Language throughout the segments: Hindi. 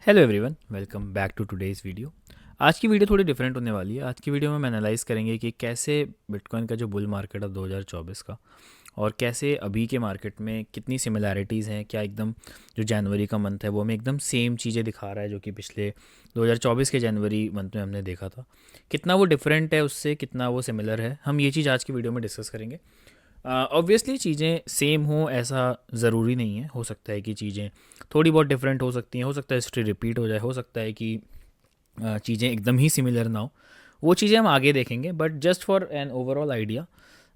Hello everyone, welcome back to today's video. आज की वीडियो थोड़ी डिफरेंट होने वाली है। आज की वीडियो में हम एनालाइज़ करेंगे कि कैसे बिटकॉइन का जो बुल मार्केट है 2024 का, और कैसे अभी के मार्केट में कितनी सिमिलैरिटीज़ हैं। क्या एकदम जो जनवरी का मंथ है वो हमें एकदम सेम चीज़ें दिखा रहा है जो कि पिछले 2024 के जनवरी मंथ में हमने देखा था। कितना वो डिफरेंट है उससे, कितना वो सिमिलर है, हम ये चीज़ आज की वीडियो में डिस्कस करेंगे। ऑब्वियसली चीज़ें सेम हों ऐसा ज़रूरी नहीं है। हो सकता है कि चीज़ें थोड़ी बहुत डिफरेंट हो सकती हैं, हो सकता है हिस्ट्री रिपीट हो जाए, हो सकता है कि चीज़ें एकदम ही सिमिलर ना हो। वो चीज़ें हम आगे देखेंगे, but just for an overall idea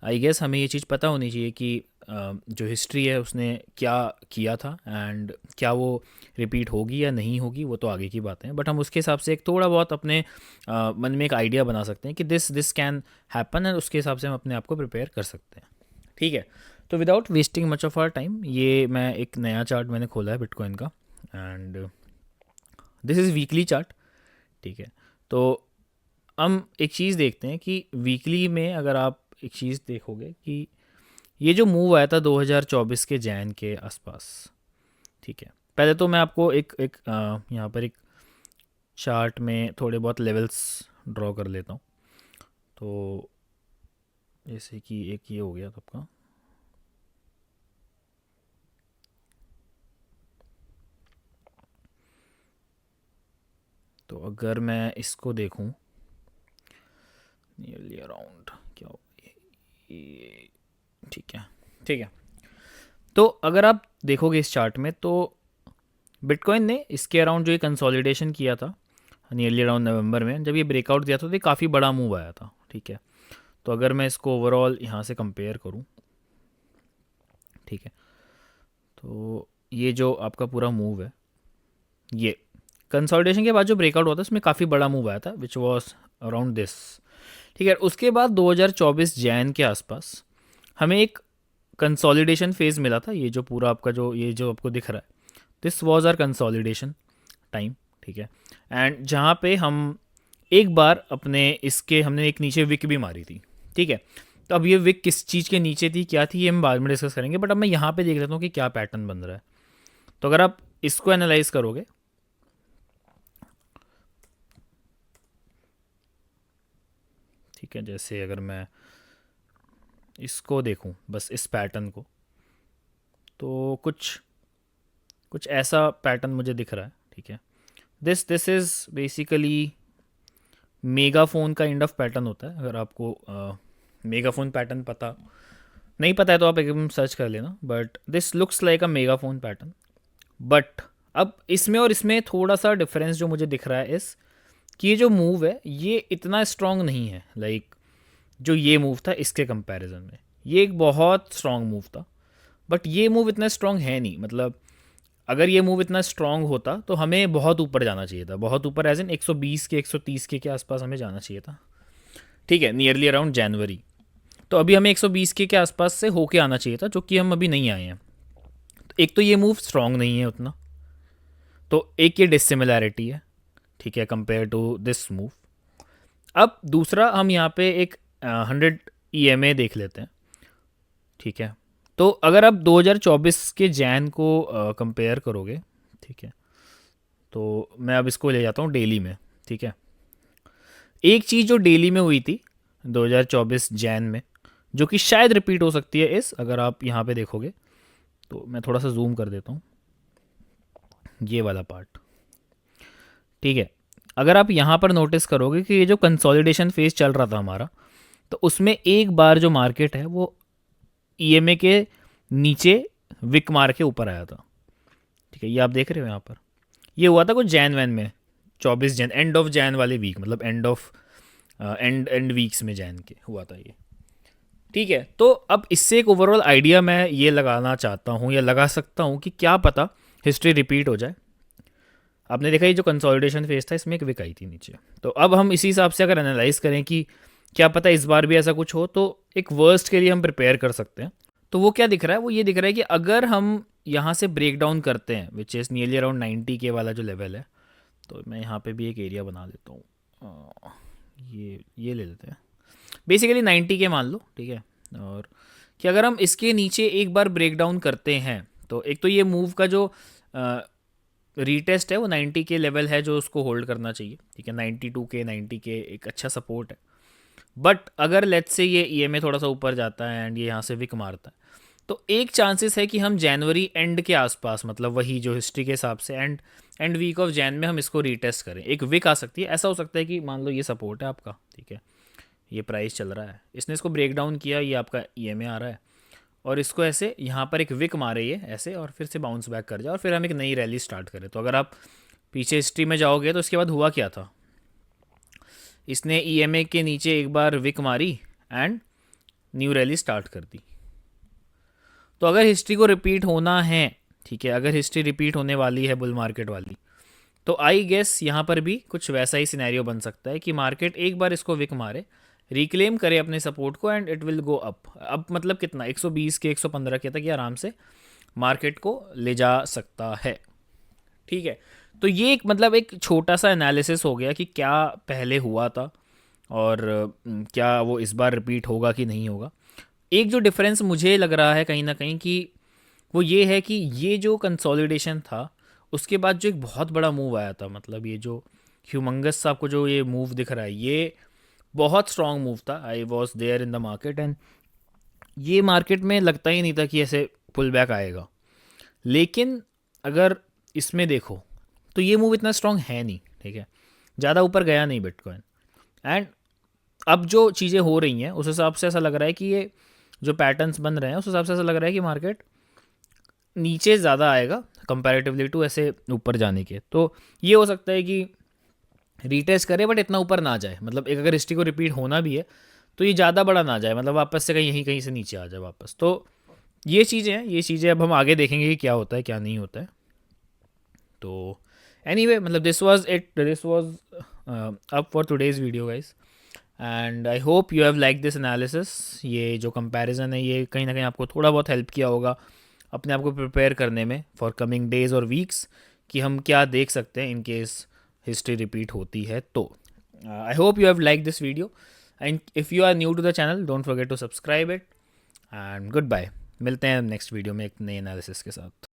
I guess हमें ये चीज़ पता होनी चाहिए कि जो हिस्ट्री है उसने क्या किया था एंड क्या वो रिपीट होगी या नहीं होगी, वो तो आगे की बात है। बट हम उसके हिसाब से एक थोड़ा बहुत अपने मन में एक आइडिया बना सकते हैं कि दिस कैन हैपन, एंड उसके हिसाब से हम अपने आप को प्रिपेयर कर सकते हैं। ठीक है, तो without wasting much of our time, ये मैं एक नया चार्ट मैंने खोला है बिटकॉइन का, and this is weekly chart. ठीक है, तो हम एक चीज़ देखते हैं कि वीकली में अगर आप एक चीज़ देखोगे कि ये जो मूव आया था 2024 के जैन के आसपास। ठीक है, पहले तो मैं आपको एक एक यहाँ पर एक चार्ट में थोड़े बहुत लेवल्स ड्रॉ कर लेता हूँ। तो जैसे कि एक ये हो गया आपका, तो अगर मैं इसको देखूं नियरली अराउंड क्या हो, ये ठीक है। ठीक है, तो अगर आप देखोगे इस चार्ट में तो बिटकॉइन ने इसके अराउंड जो ये कंसोलिडेशन किया था नियरली अराउंड नवंबर में, जब ये ब्रेकआउट दिया था तो ये काफ़ी बड़ा मूव आया था। ठीक है, तो अगर मैं इसको ओवरऑल यहाँ से कंपेयर करूँ, ठीक है, तो ये जो आपका पूरा मूव है, ये कंसोलिडेशन के बाद जो ब्रेकआउट हुआ था उसमें काफ़ी बड़ा मूव आया था विच वॉज अराउंड दिस। ठीक है, उसके बाद 2024 जैन के आसपास हमें एक कंसोलिडेशन फेज मिला था। ये जो पूरा आपका जो ये जो आपको दिख रहा है, this was our consolidation time. ठीक है, एंड जहाँ पे हम एक बार अपने इसके हमने एक नीचे विक भी मारी थी। ठीक है, तो अब ये विक किस चीज़ के नीचे थी, क्या थी, ये हम बाद में डिस्कस करेंगे, बट अब मैं यहाँ पे देख लेता हूँ कि क्या पैटर्न बन रहा है। तो अगर आप इसको एनालाइज करोगे, ठीक है, जैसे अगर मैं इसको देखूं बस इस पैटर्न को, तो कुछ कुछ ऐसा पैटर्न मुझे दिख रहा है। ठीक है, this this is basically megaphone का काइंड ऑफ पैटर्न होता है। अगर आपको मेगाफोन पैटर्न पता नहीं पता है तो आप एकदम सर्च कर लेना, but this looks like a megaphone pattern. But अब इसमें और इसमें थोड़ा सा डिफरेंस जो मुझे दिख रहा है इस कि ये जो मूव है ये इतना स्ट्रांग नहीं है, लाइक जो ये मूव था इसके कंपैरिजन में ये एक बहुत स्ट्रांग मूव था। बट ये मूव इतना स्ट्रांग है नहीं, मतलब अगर ये मूव इतना स्ट्रांग होता तो हमें बहुत ऊपर जाना चाहिए था, बहुत ऊपर एज इन 120 के 130 के आसपास हमें जाना चाहिए था। ठीक है, नियरली अराउंड जनवरी। तो अभी हमें 120 के आसपास से होके आना चाहिए था, जो कि हम अभी नहीं आए हैं। तो एक तो ये मूव स्ट्रांग नहीं है उतना, तो एक ये डिसिमिलैरिटी है। ठीक है, कंपेयर टू दिस मूव। अब दूसरा हम यहाँ पे एक 100 EMA देख लेते हैं। ठीक है, तो अगर आप 2024 के जैन को कंपेयर करोगे, ठीक है, तो मैं अब इसको ले जाता हूँ डेली में। ठीक है, एक चीज़ जो डेली में हुई थी 2024 जैन में, जो कि शायद रिपीट हो सकती है इस, अगर आप यहाँ पे देखोगे तो मैं थोड़ा सा जूम कर देता हूँ ये वाला पार्ट। ठीक है, अगर आप यहाँ पर नोटिस करोगे कि ये जो कंसोलिडेशन फेज चल रहा था हमारा, तो उसमें एक बार जो मार्केट है वो ईएमए के नीचे विक मार के ऊपर आया था। ठीक है, ये आप देख रहे हो यहाँ पर, ये हुआ था कुछ जैन वैन में, 24 जैन, एंड ऑफ जैन वाले वीक, मतलब एंड ऑफ एंड वीक्स में जैन के हुआ था ये। ठीक है, तो अब इससे एक ओवरऑल आइडिया मैं ये लगाना चाहता हूँ या लगा सकता हूँ कि क्या पता हिस्ट्री रिपीट हो जाए। आपने देखा ये जो कंसोलिडेशन फेज था इसमें एक विक आई थी नीचे, तो अब हम इसी हिसाब से अगर एनालाइज करें कि क्या पता इस बार भी ऐसा कुछ हो, तो एक वर्स्ट के लिए हम प्रिपेयर कर सकते हैं। तो वो क्या दिख रहा है, वो ये दिख रहा है कि अगर हम यहाँ से ब्रेक डाउन करते हैं विच इज़ नियरली अराउंड 90 के वाला जो लेवल है, तो मैं यहाँ पे भी एक एरिया बना लेता हूँ। ये ले लेते हैं, बेसिकली 90 के मान लो। ठीक है, और कि अगर हम इसके नीचे एक बार ब्रेक डाउन करते हैं, तो एक तो ये मूव का जो रीटेस्ट है वो 90 के लेवल है जो उसको होल्ड करना चाहिए, ठीक है, 92 के 90 के एक अच्छा सपोर्ट है। बट अगर लेट्स से ये ईएमए थोड़ा सा ऊपर जाता है एंड ये यहाँ से विक मारता है, तो एक चांसेस है कि हम जनवरी एंड के आसपास, मतलब वही जो हिस्ट्री के हिसाब से एंड वीक ऑफ जैन में हम इसको रीटेस्ट करें, एक विक आ सकती है। ऐसा हो सकता है कि मान लो ये सपोर्ट है आपका, ठीक है, ये प्राइस चल रहा है, इसने इसको ब्रेक डाउन किया, ये आपका ईएमए आ रहा है, और इसको ऐसे यहाँ पर एक विक मारे ये ऐसे, और फिर से बाउंस बैक कर जाए, और फिर हम एक नई रैली स्टार्ट करें। तो अगर आप पीछे हिस्ट्री में जाओगे तो इसके बाद हुआ क्या था, इसने ईएमए के नीचे एक बार विक मारी एंड न्यू रैली स्टार्ट कर दी। तो अगर हिस्ट्री को रिपीट होना है, ठीक है, अगर हिस्ट्री रिपीट होने वाली है बुल मार्केट वाली, तो आई गेस यहाँ पर भी कुछ वैसा ही सिनेरियो बन सकता है कि मार्केट एक बार इसको विक मारे, रिक्लेम करे अपने सपोर्ट को, and it will go up मतलब कितना 120 के 115 के तक ये आराम से मार्केट को ले जा सकता है, ठीक है। तो ये एक मतलब एक छोटा सा एनालिसिस हो गया कि क्या पहले हुआ था और क्या वो इस बार रिपीट होगा कि नहीं होगा। एक जो डिफरेंस मुझे लग रहा है कहीं ना कहीं कि वो ये है कि ये जो कंसोलिडेशन था उसके बाद जो एक बहुत बड़ा मूव आया था, मतलब ये जो ह्यूमंगस सा आपको जो ये मूव दिख रहा है, ये बहुत स्ट्रॉन्ग मूव था। I was there in the market and ये मार्केट में लगता ही नहीं था कि ऐसे पुल बैक आएगा। लेकिन अगर इसमें देखो तो ये मूव इतना स्ट्रॉन्ग है नहीं, ठीक है, ज़्यादा ऊपर गया नहीं बिटकॉइन। एंड अब जो चीज़ें हो रही हैं उस हिसाब से ऐसा लग रहा है कि ये जो पैटर्न्स बन रहे हैं उस हिसाब से ऐसा लग रहा है कि मार्केट नीचे ज़्यादा आएगा कंपैरेटिवली टू ऐसे ऊपर जाने के। तो ये हो सकता है कि रीटेस्ट करे बट इतना ऊपर ना जाए, मतलब एक अगर हिस्ट्री को रिपीट होना भी है तो ये ज़्यादा बड़ा ना जाए, मतलब वापस से कहीं से नीचे आ जाए वापस। तो ये चीज़ें हैं, ये चीज़ें अब हम आगे देखेंगे कि क्या होता है क्या नहीं होता है। तो एनीवे मतलब this was up for today's video guys, and I hope you have like this analysis. ये जो कंपैरिजन है ये कहीं ना कहीं आपको थोड़ा बहुत हेल्प किया होगा अपने आप को प्रिपेयर करने में फॉर कमिंग डेज और वीक्स, कि हम क्या देख सकते हैं इन केस हिस्ट्री रिपीट होती है। तो I hope you have like this video, and if you are new to the channel don't forget to subscribe it, and goodbye. मिलते हैं नेक्स्ट वीडियो में एक नए एनालिसिस के साथ।